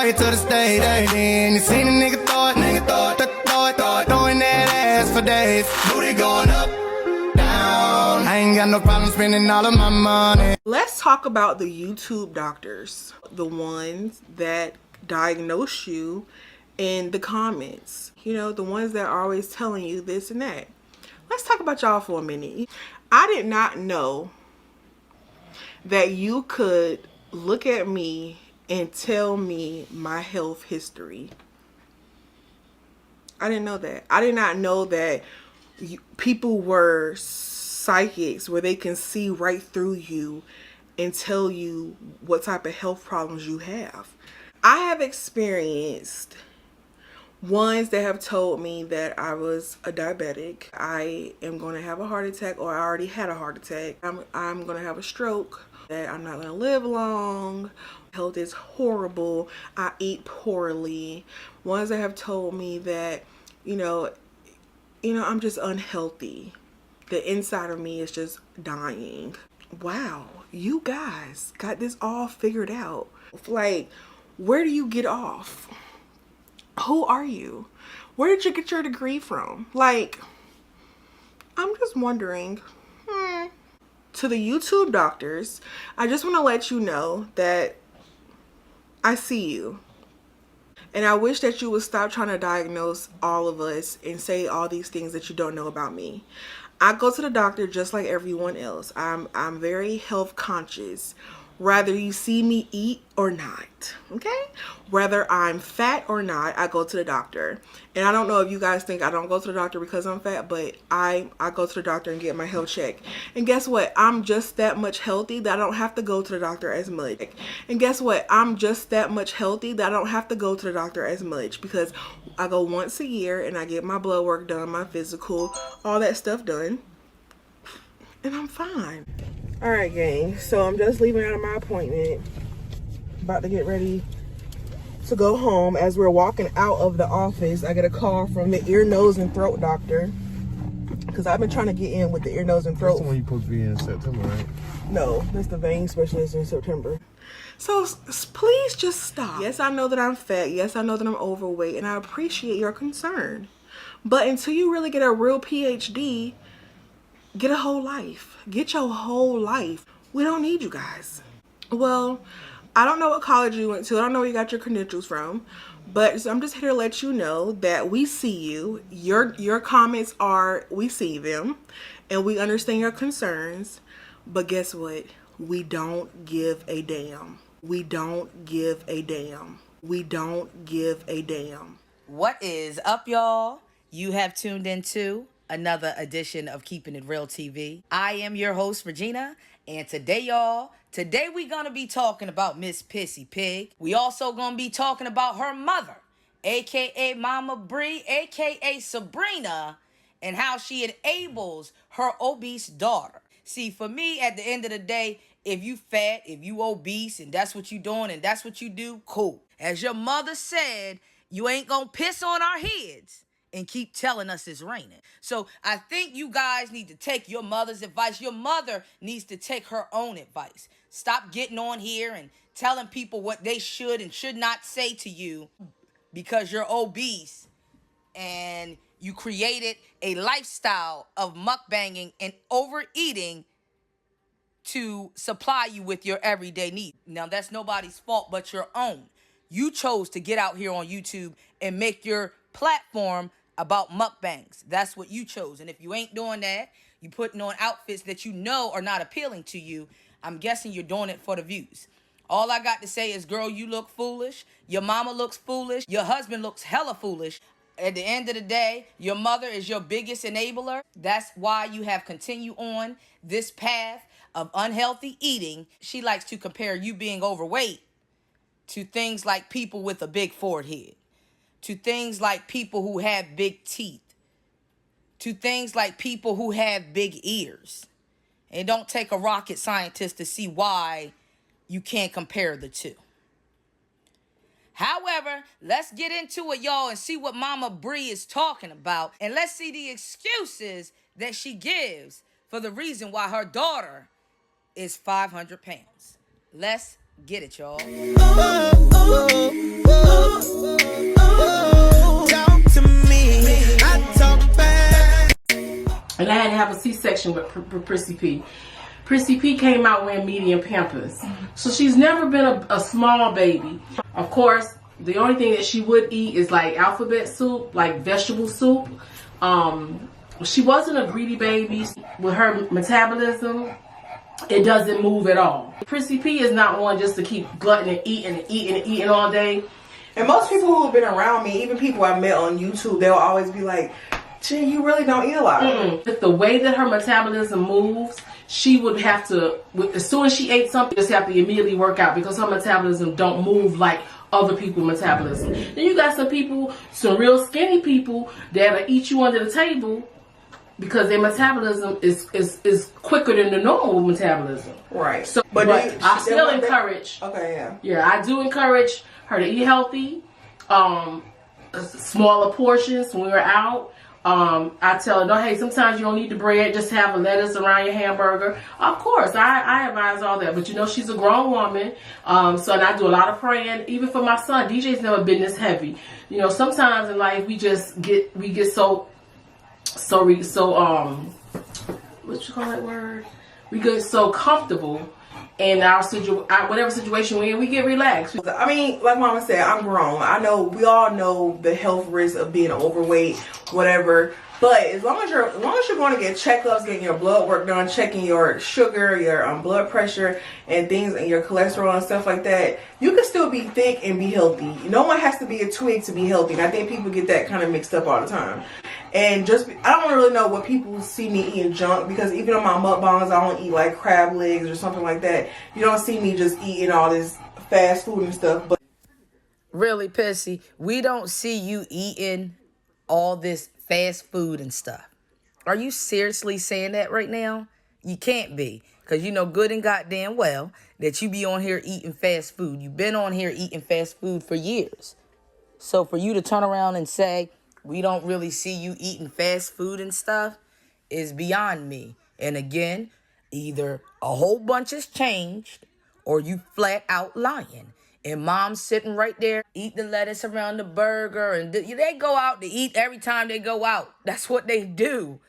fire to the state, then you seen a nigga throw it, throwing that ass for days. Booty going up, down. I ain't got no problem spending all of my money. Let's talk about the YouTube doctors, the ones that diagnose you in the comments. You know, the ones that are always telling you this and that. Let's talk about y'all for a minute. I did not know that you could look at me and tell me my health history. I didn't know that. I did not know that people were psychics where they can see right through you and tell you what type of health problems you have. I have experienced ones that have told me that I was a diabetic, I am going to have a heart attack, or I already had a heart attack, I'm going to have a stroke, that I'm not going to live long, health is horrible, I eat poorly. Ones that have told me that, you know, I'm just unhealthy. The inside of me is just dying. Wow, you guys got this all figured out. Like, where do you get off? Who are you? Where did you get your degree from? Like, I'm just wondering. To the YouTube doctors, I just want to let you know that I see you. And I wish that you would stop trying to diagnose all of us and say all these things that you don't know about me. I go to the doctor just like everyone else. I'm very health conscious. Whether you see me eat or not, okay? Whether I'm fat or not, I go to the doctor. And I don't know if you guys think I don't go to the doctor because I'm fat, but I go to the doctor and get my health checked. And guess what? I'm just that much healthy that I don't have to go to the doctor as much. And guess what? I'm just that much healthy that I don't have to go to the doctor as much because I go once a year and I get my blood work done, my physical, all that stuff done. And I'm fine. All right, gang, so I'm just leaving out of my appointment, about to get ready to go home. As we're walking out of the office, I get a call from the ear, nose, and throat doctor, because I've been trying to get in with the ear, nose, and throat. That's the one you're supposed to be in September, right? No, that's the vein specialist in September. So please just stop. Yes, I know that I'm fat. Yes, I know that I'm overweight, and I appreciate your concern. But until you really get a real PhD, get a whole life. Get your whole life. We don't need you guys. Well, I don't know what college you went to. I don't know where you got your credentials from. But so I'm just here to let you know that we see you. Your comments are, we see them. And we understand your concerns. But guess what? We don't give a damn. We don't give a damn. We don't give a damn. What is up, y'all? You have tuned into another edition of Keeping It Real TV. I am your host, Regina, and today we gonna be talking about Miss Pissy Pig. We also gonna be talking about her mother, aka Mama Bree, aka Sabrina, and how she enables her obese daughter. See, for me, at the end of the day, if you fat, if you obese, and that's what you doing, and that's what you do, cool. As your mother said, you ain't gonna piss on our heads and keep telling us it's raining. So I think you guys need to take your mother's advice. Your mother needs to take her own advice. Stop getting on here and telling people what they should and should not say to you because you're obese and you created a lifestyle of mukbanging and overeating to supply you with your everyday needs. Now, that's nobody's fault but your own. You chose to get out here on YouTube and make your platform about mukbangs. That's what you chose. And if you ain't doing that, you putting on outfits that you know are not appealing to you, I'm guessing you're doing it for the views. All I got to say is, girl, you look foolish. Your mama looks foolish. Your husband looks hella foolish. At the end of the day, your mother is your biggest enabler. That's why you have continued on this path of unhealthy eating. She likes to compare you being overweight to things like people with a big forehead, to things like people who have big teeth, to things like people who have big ears. It don't take a rocket scientist to see why you can't compare the two. However, let's get into it, y'all, and see what Mama Bree is talking about. And let's see the excuses that she gives for the reason why her daughter is 500 pounds. Let's Get it, y'all. Talk to me, I talk back. And I had to have a C-section with Prissy P. Prissy P came out wearing medium Pampers. So she's never been a small baby. Of course, the only thing that she would eat is like alphabet soup, like vegetable soup. She wasn't a greedy baby. With her metabolism, it doesn't move at all. Prissy P is not one just to keep glutting and eating and eating and eating all day. And most people who have been around me, even people I met on YouTube, they'll always be like, Jen, you really don't eat a lot. With the way that her metabolism moves, she would have to, as soon as she ate something, just have to immediately work out because her metabolism don't move like other people's metabolism. Then you got some people, some real skinny people that'll eat you under the table because their metabolism is quicker than the normal metabolism. Right. So, but I still encourage. Okay, yeah. Yeah, I do encourage her to eat healthy, smaller portions when we're out. I tell her, no, hey, sometimes you don't need the bread, just have a lettuce around your hamburger. Of course, I advise all that, but you know, she's a grown woman, so and I do a lot of praying, even for my son. DJ's never been this heavy. You know, sometimes in life we get so what you call that word? We get so comfortable in our whatever situation we're in, we get relaxed. I mean, like Mama said, I'm grown. I know we all know the health risks of being overweight, whatever. But as long as you're going to get checkups, getting your blood work done, checking your sugar, your blood pressure, and things, and your cholesterol and stuff like that, you can still be thick and be healthy. No one has to be a twig to be healthy. And I think people get that kind of mixed up all the time. And I don't really know what people see me eating junk, because even on my mukbangs, I don't eat like crab legs or something like that. You don't see me just eating all this fast food and stuff. But Really, Prissy, we don't see you eating all this fast food and stuff. Are you seriously saying that right now? You can't be, because you know good and goddamn well that you be on here eating fast food. You've been on here eating fast food for years. So for you to turn around and say, we don't really see you eating fast food and stuff is beyond me. And again, either a whole bunch has changed or you flat out lying. And mom's sitting right there, eat the lettuce around the burger. And they go out to eat every time they go out. That's what they do.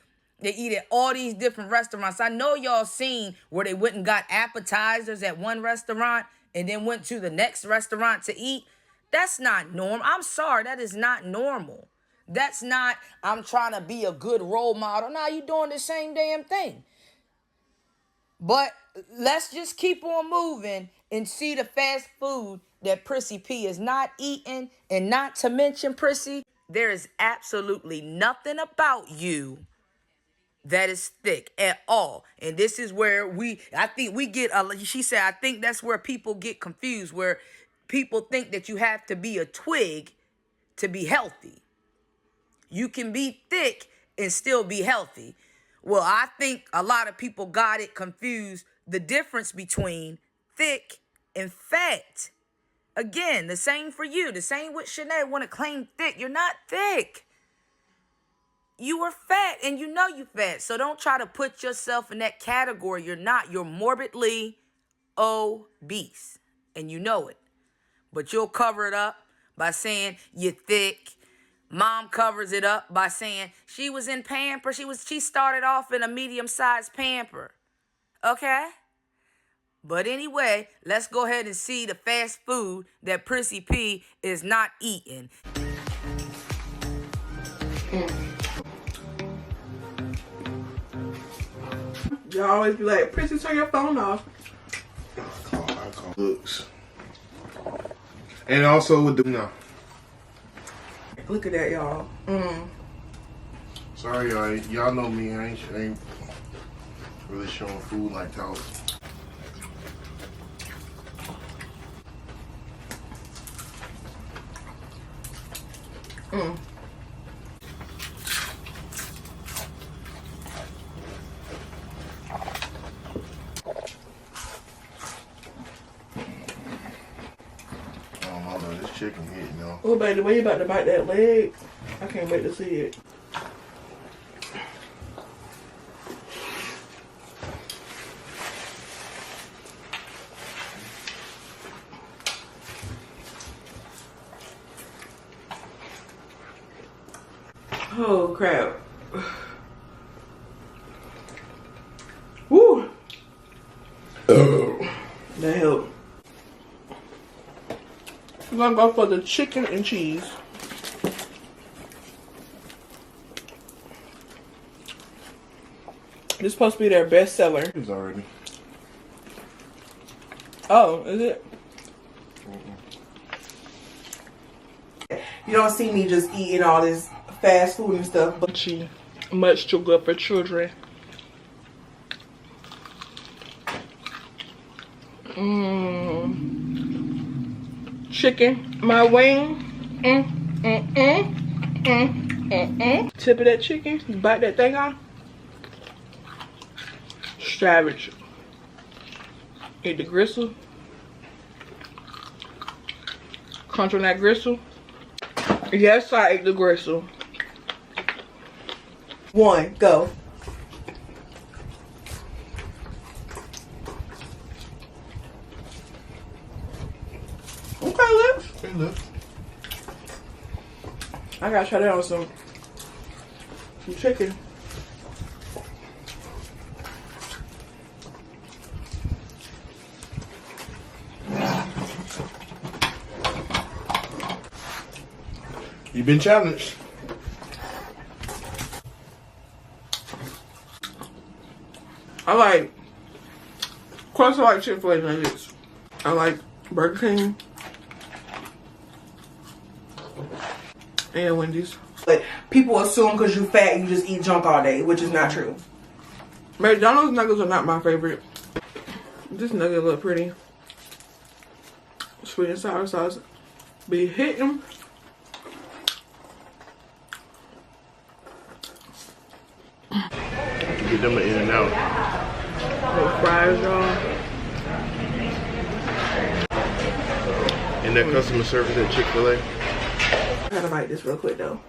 They eat at all these different restaurants. I know y'all seen where they went and got appetizers at one restaurant and then went to the next restaurant to eat. That's not normal. I'm sorry, that is not normal. That's not, I'm trying to be a good role model. Now you doing the same damn thing. But let's just keep on moving and see the fast food that Prissy P is not eating. And not to mention, Prissy, there is absolutely nothing about you that is thick at all. And this is where I think that's where people get confused, where people think that you have to be a twig to be healthy. You can be thick and still be healthy. Well, I think a lot of people got it confused, the difference between thick and fat. Again, the same for you. The same with Shanae. Want to claim thick. You're not thick. You are fat, and you know you fat. So don't try to put yourself in that category. You're not. You're morbidly obese, and you know it. But you'll cover it up by saying you're thick. Mom covers it up by saying she was in Pamper. She started off in a medium-sized Pamper. Okay? But anyway, let's go ahead and see the fast food that Prissy P is not eating. y'all always be like, Prissy, turn your phone off. I call looks. And also with the Look at that, y'all. Sorry, y'all. Y'all know me. I ain't really showing food like that. This chicken hitting, y'all. Oh, baby, the way you about to bite that leg, I can't wait to see it. Oh crap. Woo. That helped. I'm gonna go for the chicken and cheese. This is supposed to be their best seller. It's already. Oh, is it? You don't see me just eating all this fast food and stuff, but much too good for children. Chicken, my wing. Tip of that chicken, you bite that thing off. Savage. Eat the gristle. Crunch on that gristle. Yes, I ate the gristle. 1, go. Okay, lips. Hey, look. I gotta try that on some chicken. You've been challenged. Of course I like Chick-fil-A nuggets. I like Burger King. And Wendy's. But people assume because you fat, you just eat junk all day, which is not true. McDonald's nuggets are not my favorite. This nugget look pretty. Sweet and sour sauce. Be hitting. Get them in and out. Little fries, y'all. And that customer service at Chick-fil-A. I gotta bite this real quick though.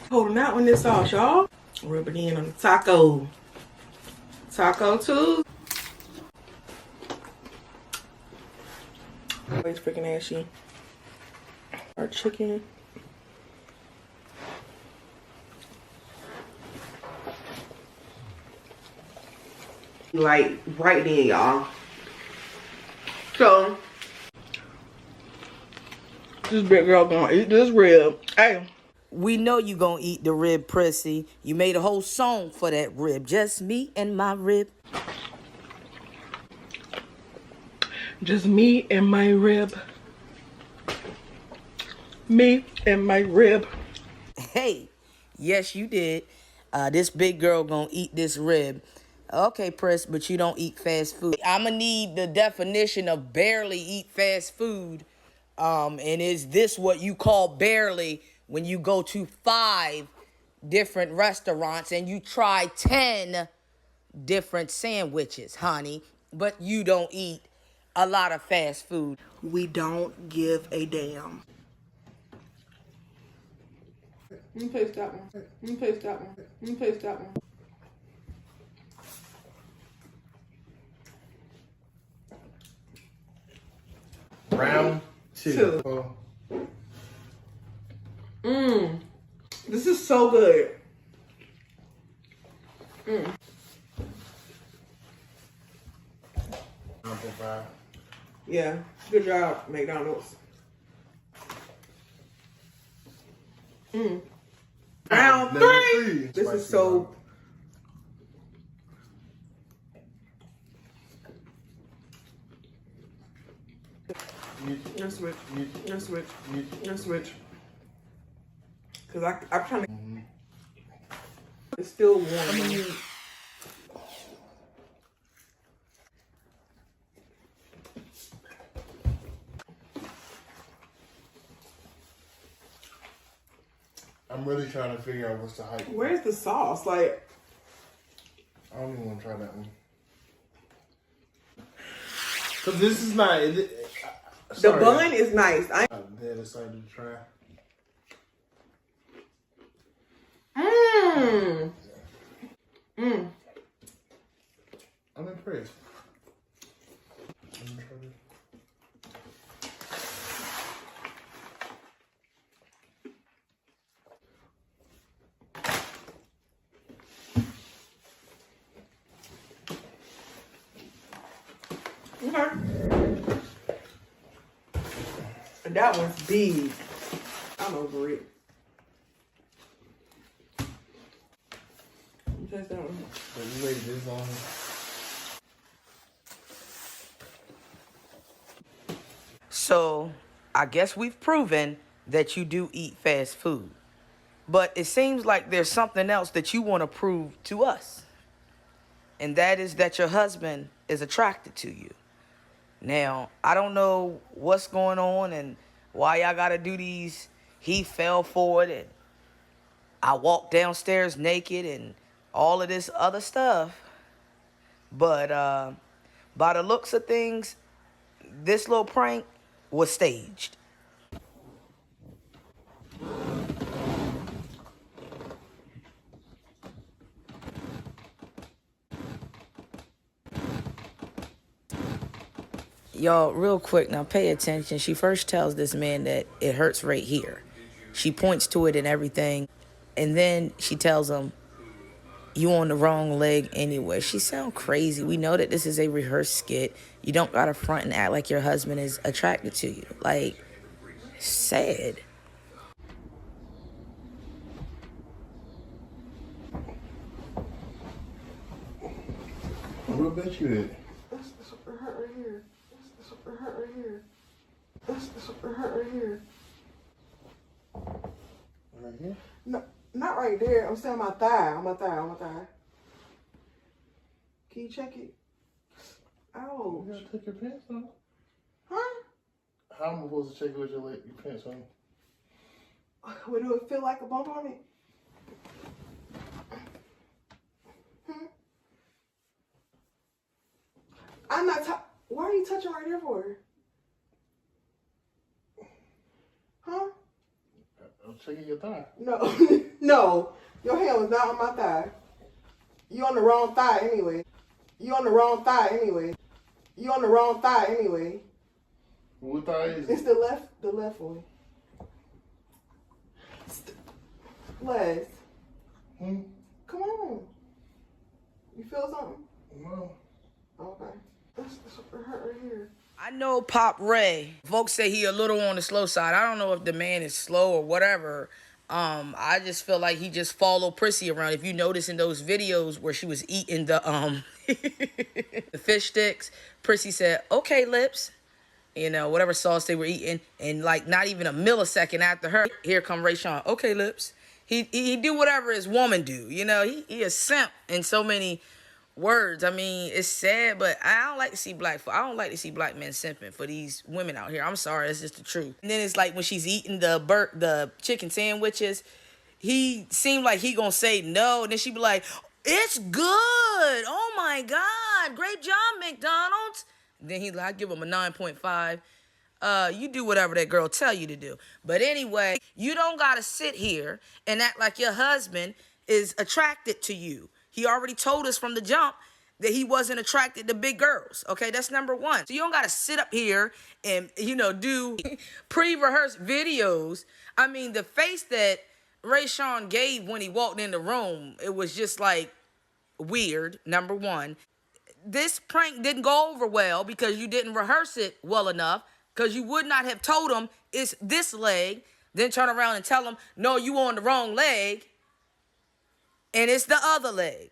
Holding out on this sauce, y'all. Rub it in on the taco. Taco too. Always freaking ashy. Our chicken. Like right there, y'all. So this big girl gonna eat this rib. Hey. We know you gonna eat the rib, Prissy. You made a whole song for that rib. Just me and my rib. Just me and my rib. Me and my rib. Hey, yes you did. This big girl gonna eat this rib. Okay, Press, but you don't eat fast food. I'ma need the definition of barely eat fast food. And is this what you call barely when you go to 5 different restaurants and you try 10 different sandwiches, honey, but you don't eat a lot of fast food? We don't give a damn. Let me taste that one. Let me taste that one. Let me taste that one. Round 2. This is so good. Yeah, good job, McDonald's. Round 3. This is so. Let's switch. Let's switch. Let's switch. Cause I'm trying to. It's still warm. I'm really trying to figure out what's the hype. Where's the sauce? Like, I don't even want to try that one. Cause this is not. the bun is nice. I'm dead excited to try. I'm impressed. Okay. That one's big. I'm over it. You taste that one? But you laid this on. So, I guess we've proven that you do eat fast food. But it seems like there's something else that you want to prove to us. And that is that your husband is attracted to you. Now, I don't know what's going on and why y'all got to do these. He fell for it and I walked downstairs naked and all of this other stuff. But by the looks of things, this little prank was staged. Y'all, real quick, now pay attention. She first tells this man that it hurts right here. She points to it and everything. And then she tells him, you on the wrong leg anyway. She sound crazy. We know that this is a rehearsed skit. You don't gotta front and act like your husband is attracted to you. Like, sad. What bet you at? That's what hurt right here. That's what hurt right here. That's what hurt right here. Right here? No, not right there. I'm saying on my thigh. On my thigh. Can you check it? Ow. You gotta take your pants off. Huh? How am I supposed to check it with your pants on? What do it feel like a bump on it? I'm not. Why are you touching right there for? Huh? I'm checking your thigh. No, no. Your hand was not on my thigh. You on the wrong thigh anyway. You on the wrong thigh anyway. You on the wrong thigh anyway. What thigh is It's it? the left one. Les, come on. You feel something? No. Okay. That's what hurt right here. I know Pop Ray. Folks say he a little on the slow side. I don't know if the man is slow or whatever. I just feel like he just followed Prissy around. If you notice in those videos where she was eating the the fish sticks, Prissy said, "Okay, lips." You know, whatever sauce they were eating, and like not even a millisecond after her, here come Ray Sean. "Okay, lips." He do whatever his woman do. You know, he a simp in so many words. I mean, it's sad, but I don't like to see black men simping for these women out here. I'm sorry, that's just the truth. And then it's like when she's eating the chicken sandwiches, he seemed like he gonna say no, and then she be like, "It's good. Oh my God, great job, McDonald's." Then I give him a 9.5. You do whatever that girl tell you to do. But anyway, you don't gotta sit here and act like your husband is attracted to you. He already told us from the jump that he wasn't attracted to big girls. Okay, that's number one. So you don't gotta sit up here and, you know, do pre-rehearsed videos. I mean, the face that Ray Sean gave when he walked in the room, it was just like weird, number one. This prank didn't go over well because you didn't rehearse it well enough, because you would not have told him it's this leg, then turn around and tell him, no, you on the wrong leg, and it's the other leg.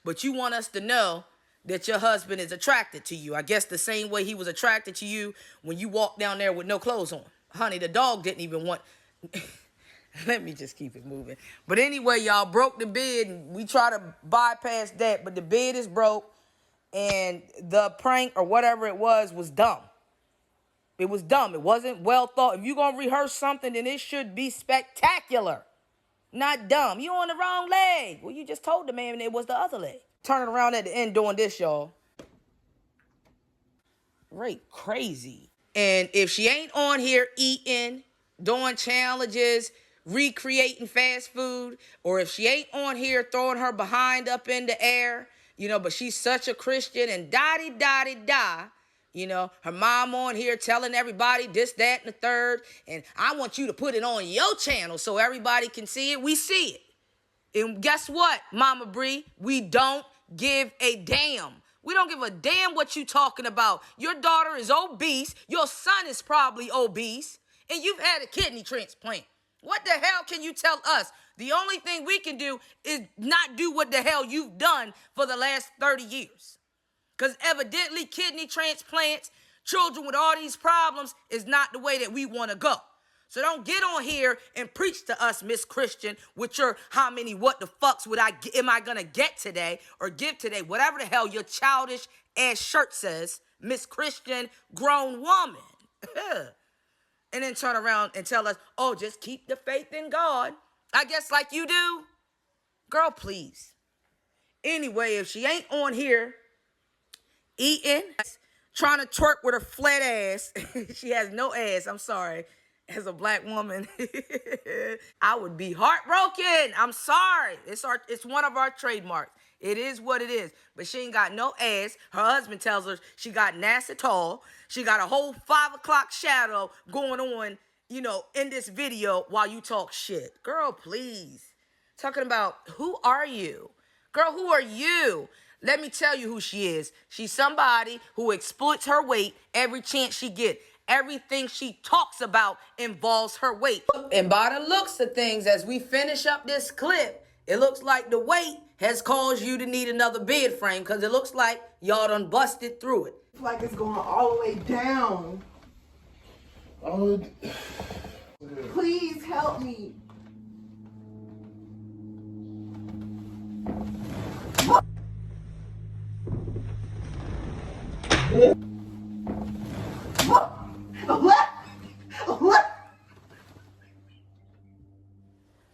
But you want us to know that your husband is attracted to you. I guess the same way he was attracted to you when you walked down there with no clothes on. Honey, the dog didn't even want... Let me just keep it moving. But anyway, y'all, broke the bed, and we try to bypass that, but the bed is broke, and the prank or whatever it was dumb. It was dumb. It wasn't well thought. If you're going to rehearse something, then it should be spectacular, not dumb. You on the wrong leg. Well, you just told the man it was the other leg. Turning around at the end doing this, y'all. Right, crazy. And if she ain't on here eating, doing challenges, recreating fast food, or if she ain't on here throwing her behind up in the air, you know, but she's such a Christian and da-di-da-di-da, you know, her mom on here telling everybody this, that, and the third, and I want you to put it on your channel so everybody can see it. We see it. And guess what, Mama Bree? We don't give a damn. We don't give a damn what you talking about. Your daughter is obese. Your son is probably obese. And you've had a kidney transplant. What the hell can you tell us? The only thing we can do is not do what the hell you've done for the last 30 years. Because evidently kidney transplants, children with all these problems is not the way that we want to go. So don't get on here and preach to us, Miss Christian, with your how many what the fucks am I gonna get today or give today, whatever the hell your childish ass shirt says, Miss Christian grown woman. And then turn around and tell us, oh, just keep the faith in God. I guess like you do. Girl, please. Anyway, if she ain't on here eating, trying to twerk with her flat ass, she has no ass, I'm sorry. As a black woman, I would be heartbroken. I'm sorry. It's one of our trademarks. It is what it is. But she ain't got no ass. Her husband tells her she got NASA tall. She got a whole 5 o'clock shadow going on, in this video while you talk shit. Girl, please. Talking about, who are you? Girl, who are you? Let me tell you who she is. She's somebody who exploits her weight every chance she gets. Everything she talks about involves her weight. And by the looks of things, as we finish up this clip, it looks like the weight has caused you to need another bed frame because it looks like y'all done busted through it. It's like it's going all the way down. Oh, Please help me.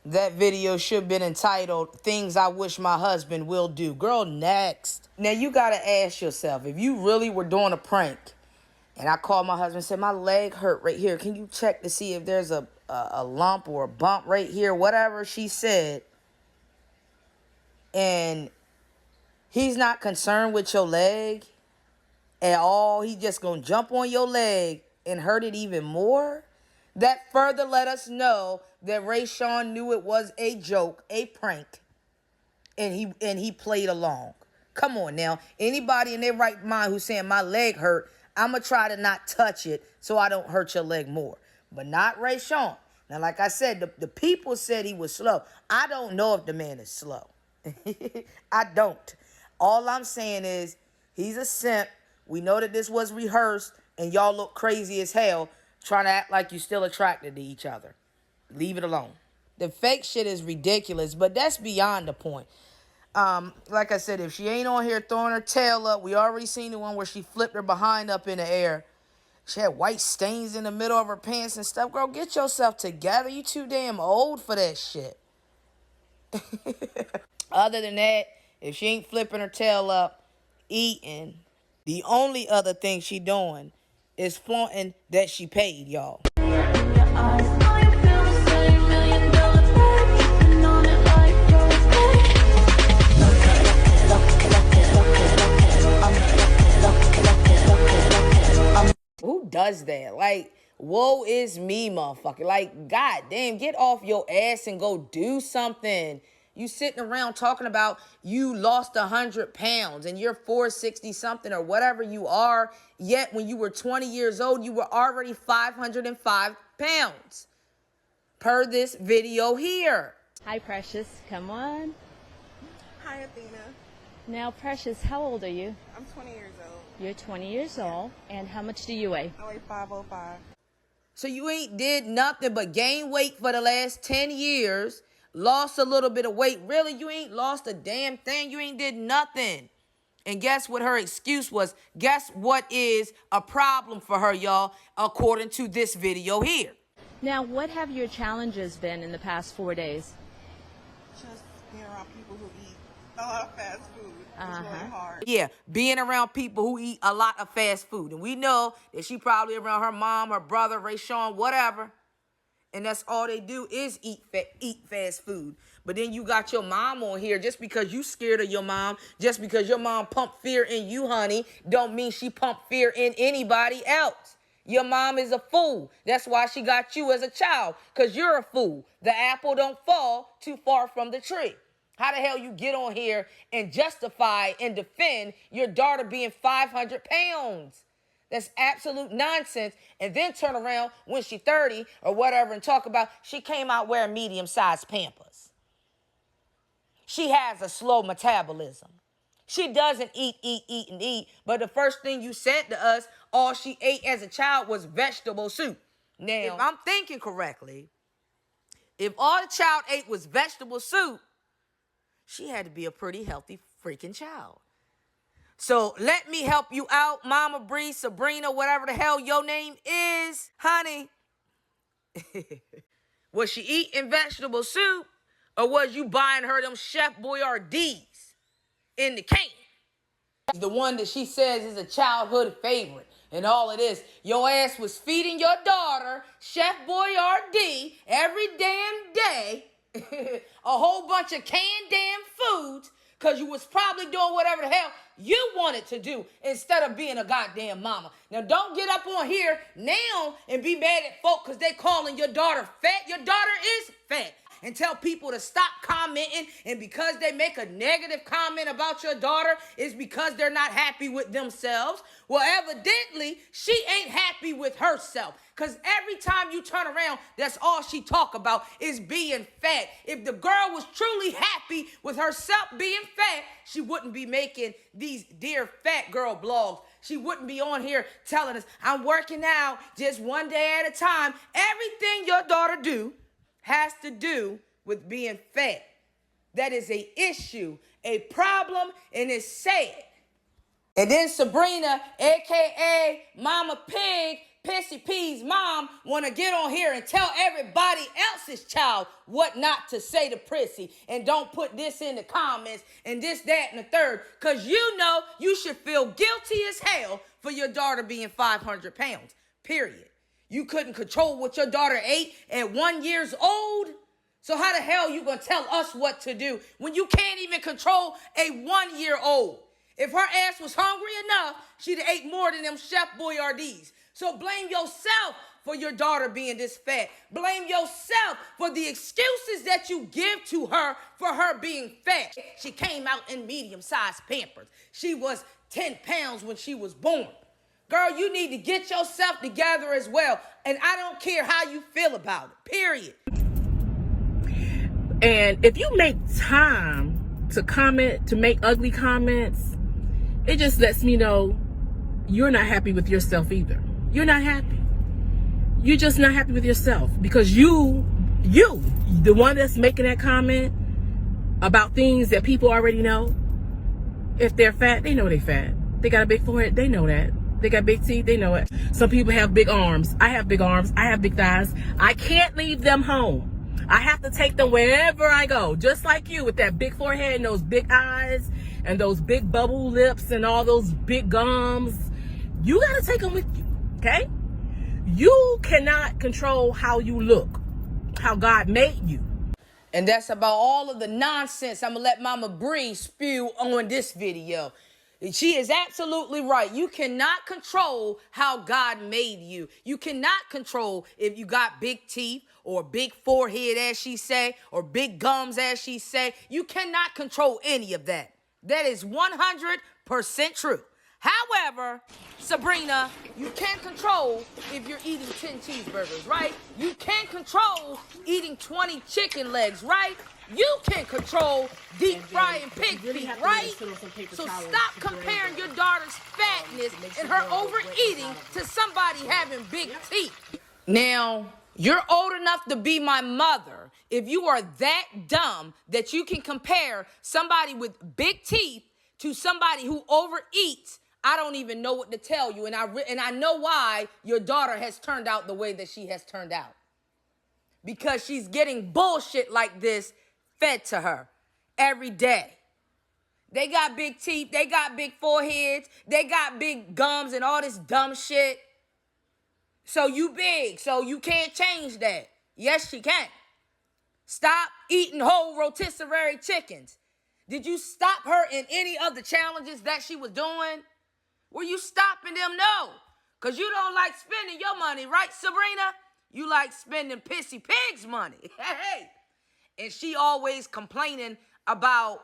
That video should have been entitled, Things I Wish My Husband Will Do. Girl, next. Now, you got to ask yourself, if you really were doing a prank, and I called my husband and said, my leg hurt right here. Can you check to see if there's a lump or a bump right here? Whatever she said. And he's not concerned with your leg at all. He just going to jump on your leg and hurt it even more. That further let us know that Rayshawn knew it was a joke, a prank, and he played along. Come on now. Anybody in their right mind who's saying my leg hurt, I'm going to try to not touch it so I don't hurt your leg more. But not Rayshawn. Now, like I said, the people said he was slow. I don't know if the man is slow. I don't. All I'm saying is he's a simp. We know that this was rehearsed, and y'all look crazy as hell trying to act like you're still attracted to each other. Leave it alone. The fake shit is ridiculous, but that's beyond the point. Like I said, if she ain't on here throwing her tail up, we already seen the one where she flipped her behind up in the air. She had white stains in the middle of her pants and stuff. Girl, get yourself together. You too damn old for that shit. Other than that, if she ain't flipping her tail up, eating, the only other thing she doing is flaunting that she paid, y'all. Who does that? Like, woe is me, motherfucker. Like, goddamn, get off your ass and go do something. You sitting around talking about you lost 100 pounds and you're 460 something or whatever you are. Yet when you were 20 years old, you were already 505 pounds. Per this video here. Hi, Precious. Come on. Hi, Athena. Now, Precious, how old are you? I'm 20 years old. You're 20 years old. And how much do you weigh? I weigh 505. So you ain't did nothing but gain weight for the last 10 years. Lost a little bit of weight. Really, you ain't lost a damn thing. You ain't did nothing. And guess what her excuse was? Guess what is a problem for her, y'all, according to this video here. Now, what have your challenges been in the past 4 days? Just being around people who eat a lot of fast food. It's really hard. Yeah, being around people who eat a lot of fast food. And we know that she probably around her mom, her brother, Rayshawn, whatever. And that's all they do is eat fast food. But then you got your mom on here. Just because you scared of your mom, just because your mom pumped fear in you, honey, don't mean she pumped fear in anybody else. Your mom is a fool. That's why she got you as a child, because you're a fool. The apple don't fall too far from the tree. How the hell you get on here and justify and defend your daughter being 500 pounds? That's absolute nonsense. And then turn around when she's 30 or whatever and talk about she came out wearing medium-sized Pampers. She has a slow metabolism. She doesn't eat. But the first thing you said to us, all she ate as a child was vegetable soup. Now, if I'm thinking correctly, if all the child ate was vegetable soup, she had to be a pretty healthy freaking child. So let me help you out, Mama Bree, Sabrina, whatever the hell your name is, honey. Was she eating vegetable soup, or was you buying her them Chef Boyardees in the can? The one that she says is a childhood favorite. And all it is, your ass was feeding your daughter Chef Boyardee every damn day, a whole bunch of canned damn foods, because you was probably doing whatever the hell you wanted to do instead of being a goddamn mama. Now, don't get up on here now and be mad at folk because they calling your daughter fat. Your daughter is fat. And tell people to stop commenting, and because they make a negative comment about your daughter, it's because they're not happy with themselves. Well, evidently, she ain't happy with herself, because every time you turn around, that's all she talk about is being fat. If the girl was truly happy with herself being fat, she wouldn't be making these Dear Fat Girl blogs. She wouldn't be on here telling us, I'm working out just one day at a time. Everything your daughter do has to do with being fat. That is a issue, a problem, and it's sad. And then Sabrina, a.k.a. Mama Pig, Prissy P's mom, want to get on here and tell everybody else's child what not to say to Prissy. And don't put this in the comments and this, that, and the third. Because you know you should feel guilty as hell for your daughter being 500 pounds, period. You couldn't control what your daughter ate at 1 year old. So how the hell you gonna tell us what to do when you can't even control a 1 year old? If her ass was hungry enough, she'd have ate more than them Chef Boyardees. So blame yourself for your daughter being this fat. Blame yourself for the excuses that you give to her for her being fat. She came out in medium-sized Pampers. She was 10 pounds when she was born. Girl, you need to get yourself together as well. And I don't care how you feel about it, period. And if you make time to comment, to make ugly comments, it just lets me know you're not happy with yourself either. You're not happy. You're just not happy with yourself because you, the one that's making that comment about things that people already know, if they're fat, they know they're fat. They got a big forehead, they know that. They got big teeth, they know it. Some people have big arms. I have big arms. I have big thighs. I can't leave them home. I have to take them wherever I go. Just like you with that big forehead and those big eyes and those big bubble lips and all those big gums. You got to take them with you, okay? You cannot control how you look, how God made you. And that's about all of the nonsense I'm going to let Mama Bree spew on this video. She is absolutely right. You cannot control how God made you. You cannot control if you got big teeth or big forehead, as she say, or big gums, as she say. You cannot control any of that. That is 100% true. However, Sabrina, you can't control if you're eating 10 cheeseburgers, right? You can't control eating 20 chicken legs, right? You can control deep frying pig feet, right? So stop comparing your daughter's fatness and her overeating to somebody having big teeth. Now, you're old enough to be my mother. If you are that dumb that you can compare somebody with big teeth to somebody who overeats, I don't even know what to tell you. And I know why your daughter has turned out the way that she has turned out. Because she's getting bullshit like this fed to her every day. They got big teeth. They got big foreheads. They got big gums and all this dumb shit. So you big. So you can't change that. Yes, she can. Stop eating whole rotisserie chickens. Did you stop her in any of the challenges that she was doing? Were you stopping them? No. Because you don't like spending your money, right, Sabrina? You like spending Prissy Pig's money. Hey. And she always complaining about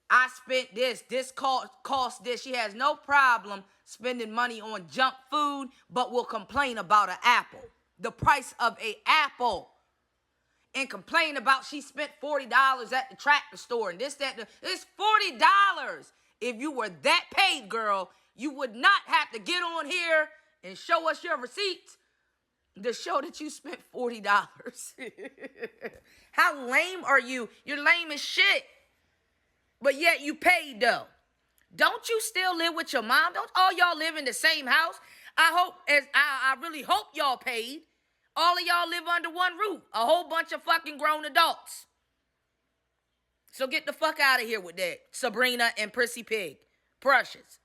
I spent this cost this. She has no problem spending money on junk food, but will complain about an apple, the price of an apple, and complain about she spent $40 at the tractor store and this, that, it's $40. If you were that paid, girl, you would not have to get on here and show us your receipts to show that you spent $40. How lame are you? You're lame as shit. But yet you paid though. Don't you still live with your mom? Don't all y'all live in the same house? I really hope y'all paid. All of y'all live under one roof. A whole bunch of fucking grown adults. So get the fuck out of here with that, Sabrina and Prissy Pig. Precious.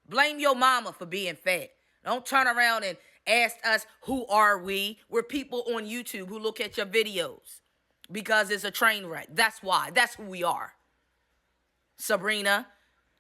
Blame your mama for being fat. Don't turn around and ask us, who are we? We're people on YouTube who look at your videos because it's a train wreck. That's why. That's who we are. Sabrina,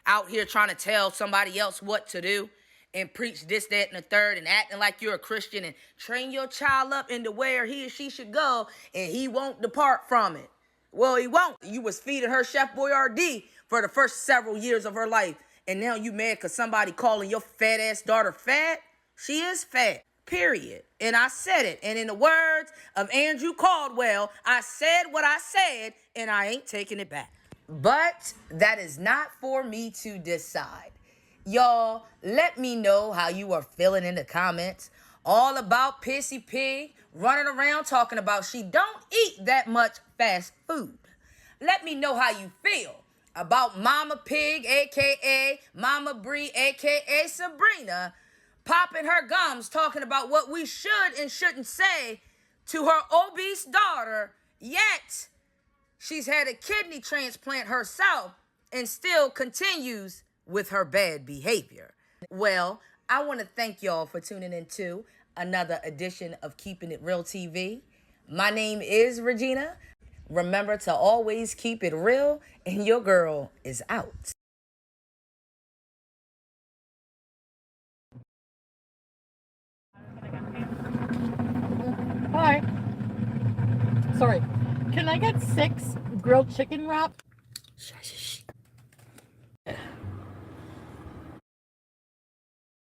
out here trying to tell somebody else what to do and preach this, that, and the third and acting like you're a Christian and train your child up into where he or she should go and he won't depart from it. Well, he won't. You was feeding her Chef Boyardee for the first several years of her life, and now you mad because somebody calling your fat-ass daughter fat? She is fat, period. And I said it. And in the words of Andrew Caldwell, I said what I said, and I ain't taking it back. But that is not for me to decide. Y'all, let me know how you are feeling in the comments. All about Prissy Pig running around talking about she don't eat that much fast food. Let me know how you feel about Mama Pig, a.k.a. Mama Bree, a.k.a. Sabrina, popping her gums talking about what we should and shouldn't say to her obese daughter, yet she's had a kidney transplant herself and still continues with her bad behavior. Well, I want to thank y'all for tuning in to another edition of Keeping It Real TV. My name is Regina. Remember to always keep it real, and your girl is out. Hi. Sorry. Can I get 6 grilled chicken wraps?